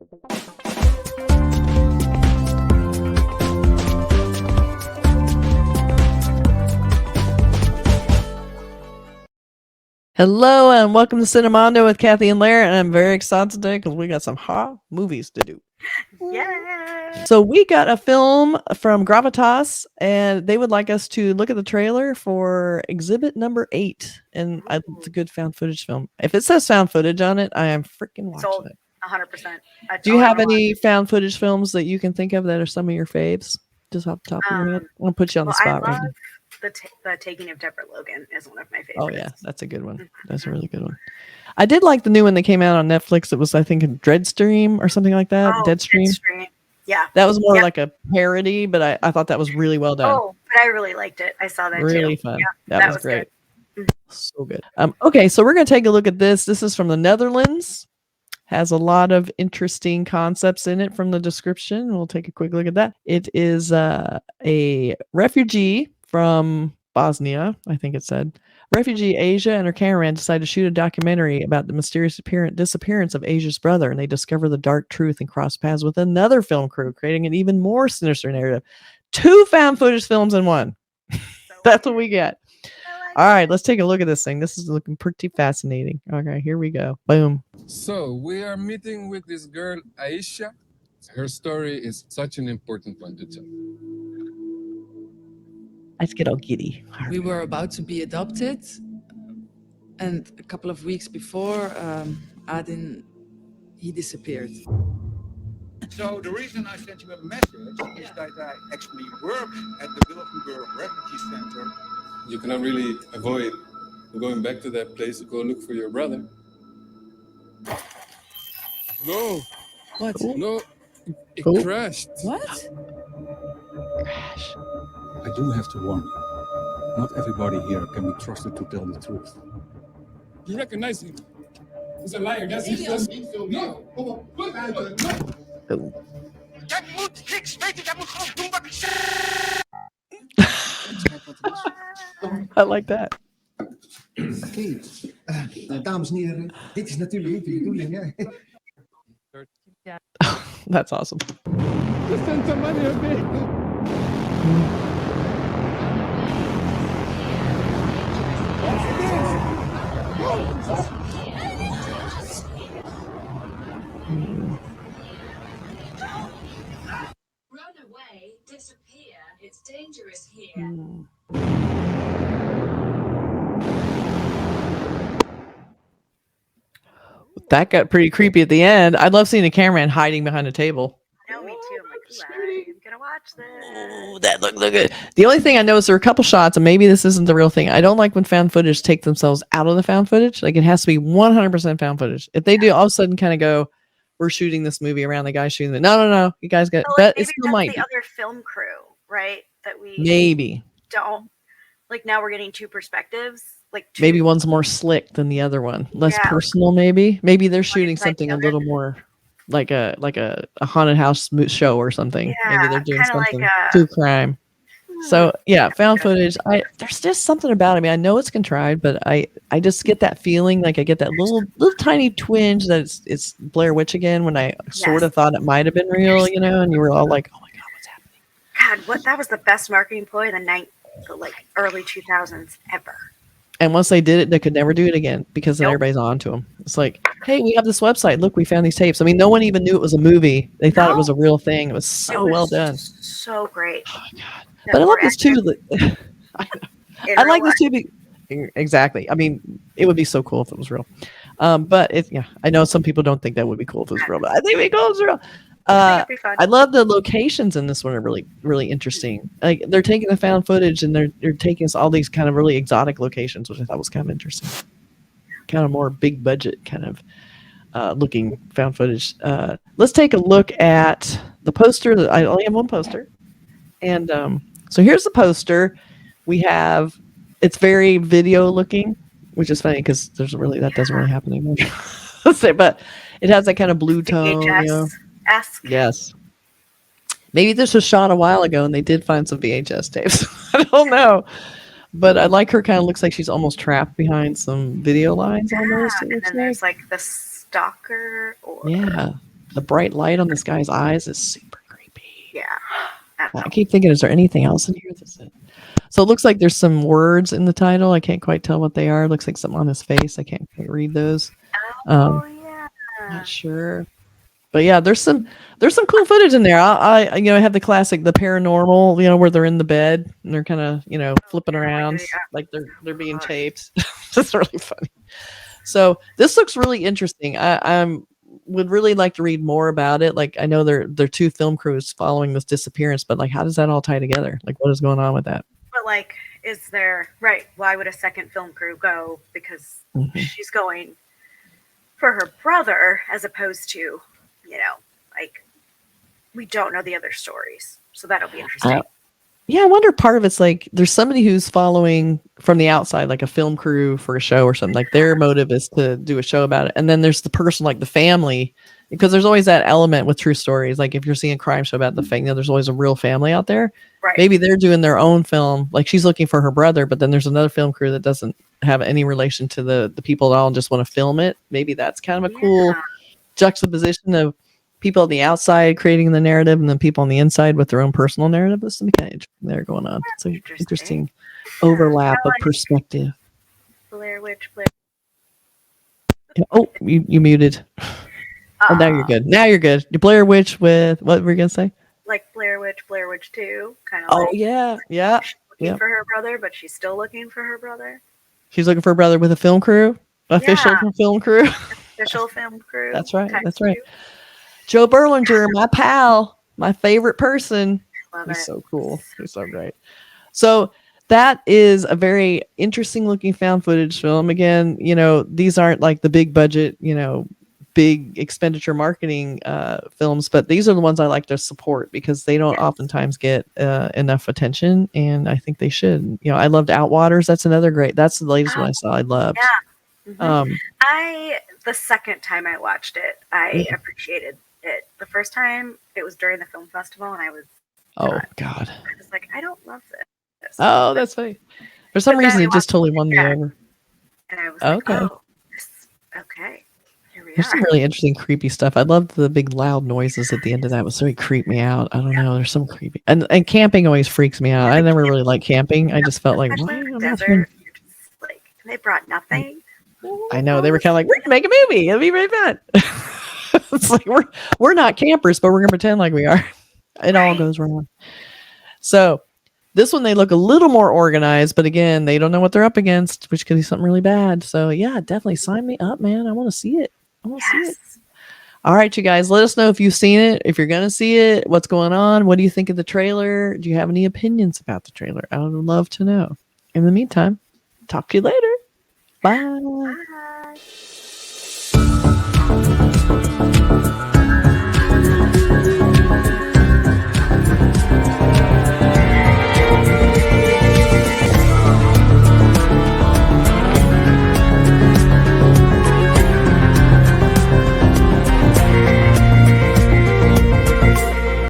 Hello and welcome to Cinemondo with Kathy and Lara, and I'm very excited today because we got some hot movies to do. Yeah. So we got a film from Gravitas, and they would like us to look at the trailer for Exhibit number 8, and it's a good found footage film. If it says found footage on it, I am freaking watching Sold. it. 100%. Do you have any found footage films that you can think of that are some of your faves? Just off the top of your head, I'll put you on the spot right now. The Taking of Deborah Logan is one of my favorites. Oh yeah, that's a good one. That's a really good one. I did like the new one that came out on Netflix. It was, I think, a Dreadstream or something like that. Deadstream. Yeah. That was more like a parody, but I thought that was really well done. Oh, but I really liked it. I saw that really too. fun. Yeah, that was great. Good. So good. Okay, so we're going to take a look at this. This is from the Netherlands. Has a lot of interesting concepts in it from the description. We'll take a quick look at that. It is a refugee from Bosnia, I think it said. Refugee Asia and her cameraman decide to shoot a documentary about the mysterious disappearance of Asia's brother, and they discover the dark truth and cross paths with another film crew, creating an even more sinister narrative. 2 found footage films in one. That's what we get. All right, let's take a look at this thing. This is looking pretty fascinating. Okay, here we go. Boom. So we are meeting with this girl, Aisha. Her story is such an important one to tell. Let's get all giddy. We were about to be adopted, and a couple of weeks before, Adin, he disappeared. So the reason I sent you a message is that I actually work at the Wilgenburg Refugee Center. You cannot really avoid going back to that place to go look for your brother. No. What? No. It crashed. What? Crash. I do have to warn you. Not everybody here can be trusted to tell the truth. You recognize him? He's a liar. That's his first. No. Jij moet niks weten. Jij moet gewoon doen wat ik zeg. I like that. Oké, dames en heren, dit is natuurlijk niet de bedoeling, hè? That's awesome. Just send somebody a bit. Run away, disappear. It's dangerous here. That got pretty creepy at the end. I'd love seeing a cameraman hiding behind a table. No, me too. I'm like, I'm gonna watch this. Oh, that look good. The only thing I know is there are a couple shots, and maybe this isn't the real thing. I don't like when found footage take themselves out of the found footage. Like, it has to be 100% found footage. If they do all of a sudden kind of go, we're shooting this movie around the guy shooting it. No. You guys got, but it still might be. Other film crew, right? That we maybe don't like. Now we're getting 2 perspectives. Like maybe one's more slick than the other one, less personal. Maybe they're shooting something a little more like a haunted house show or something. Maybe they're doing something true crime. So yeah, found footage. There's just something about it. I mean, I know it's contrived, but I just get that feeling. Like I get that little tiny twinge that it's Blair Witch again. When I sort of thought it might have been real, and you were all like, "Oh my god, what's happening?" God, that was the best marketing ploy of the early 2000s ever. And once they did it, they could never do it again because then everybody's on to them. It's like, hey, we have this website. Look, we found these tapes. I mean, no one even knew it was a movie. They thought it was a real thing. It was so well done. So great. Oh, my God. But I love this too. I like this too. Exactly. I mean, it would be so cool if it was real. But I know some people don't think that would be cool if it was real, but I think it'd be cool if it was real. I love the locations in this one are really, really interesting. Like they're taking the found footage and they're taking us all these kind of really exotic locations, which I thought was kind of interesting. Kind of more big budget kind of looking found footage. Let's take a look at the poster. I only have one poster. And so here's the poster. It's very video looking, which is funny because that doesn't really happen anymore. But it has that kind of blue tone. Yes. Maybe this was shot a while ago and they did find some VHS tapes. I don't know. But I like her kind of looks like she's almost trapped behind some video lines almost. And then there's like the stalker. Yeah. The bright light on this guy's eyes is super creepy. Yeah. I keep thinking, is there anything else in here? That's it. So it looks like there's some words in the title. I can't quite tell what they are. It looks like something on his face. I can't quite read those. Yeah. Not sure. But yeah, there's some cool footage in there. I I have the classic, the paranormal, where they're in the bed and they're kind of, flipping around like they're being taped. That's really funny. So this looks really interesting. I would really like to read more about it. Like, I know they're two film crews following this disappearance, but like, how does that all tie together? Like, what is going on with that? But like, is there why would a second film crew go? Because she's going for her brother as opposed to, like, we don't know the other stories. So that'll be interesting. Yeah, I wonder, part of it's like there's somebody who's following from the outside, like a film crew for a show or something. Like, their motive is to do a show about it. And then there's the person, like the family, because there's always that element with true stories. Like, if you're seeing a crime show about the family, there's always a real family out there. Right. Maybe they're doing their own film. Like, she's looking for her brother, but then there's another film crew that doesn't have any relation to the people at all and just want to film it. Maybe that's kind of a cool juxtaposition of people on the outside creating the narrative and then people on the inside with their own personal narrative. There's something kind of interesting there going on. It's an interesting overlap of perspective. Blair Witch. Yeah. Oh, you muted. Oh, now you're good. Now you're good. You Blair Witch with, what were you going to say? Like Blair Witch 2, kind of. Oh, like, yeah. she's looking for her brother, but she's still looking for her brother. She's looking for a brother with a film crew, official film crew. Official film crew. That's right. That's right. Joe Berlinger, my pal, my favorite person. He's so cool. He's so great. So that is a very interesting looking found footage film. Again, these aren't like the big budget, big expenditure marketing films, but these are the ones I like to support because they don't oftentimes get enough attention, and I think they should. I loved Outwaters. That's another great. That's the latest one I saw. I loved. Yeah. The second time I watched it, I appreciated it. The first time, it was during the film festival, and I was God, I was like, I don't love this. Oh, that's funny. For some reason, it just totally won me over. And I was like, okay. There's some really interesting, creepy stuff. I loved the big loud noises at the end of that. It was really creeped me out. I don't know. There's some creepy, and camping always freaks me out. I never really liked camping. I just felt like, why am I desert, you're just like, they brought nothing. I know, they were kind of like, we're gonna make a movie. It'll be very fun. It's like we're not campers, but we're gonna pretend like we are. It all goes wrong. So this one, they look a little more organized, but again, they don't know what they're up against, which could be something really bad. So yeah, definitely sign me up, man. I want to see it. See it. All right, you guys, let us know if you've seen it, if you're gonna see it, what's going on, what do you think of the trailer? Do you have any opinions about the trailer? I would love to know. In the meantime, talk to you later. Bye. Bye.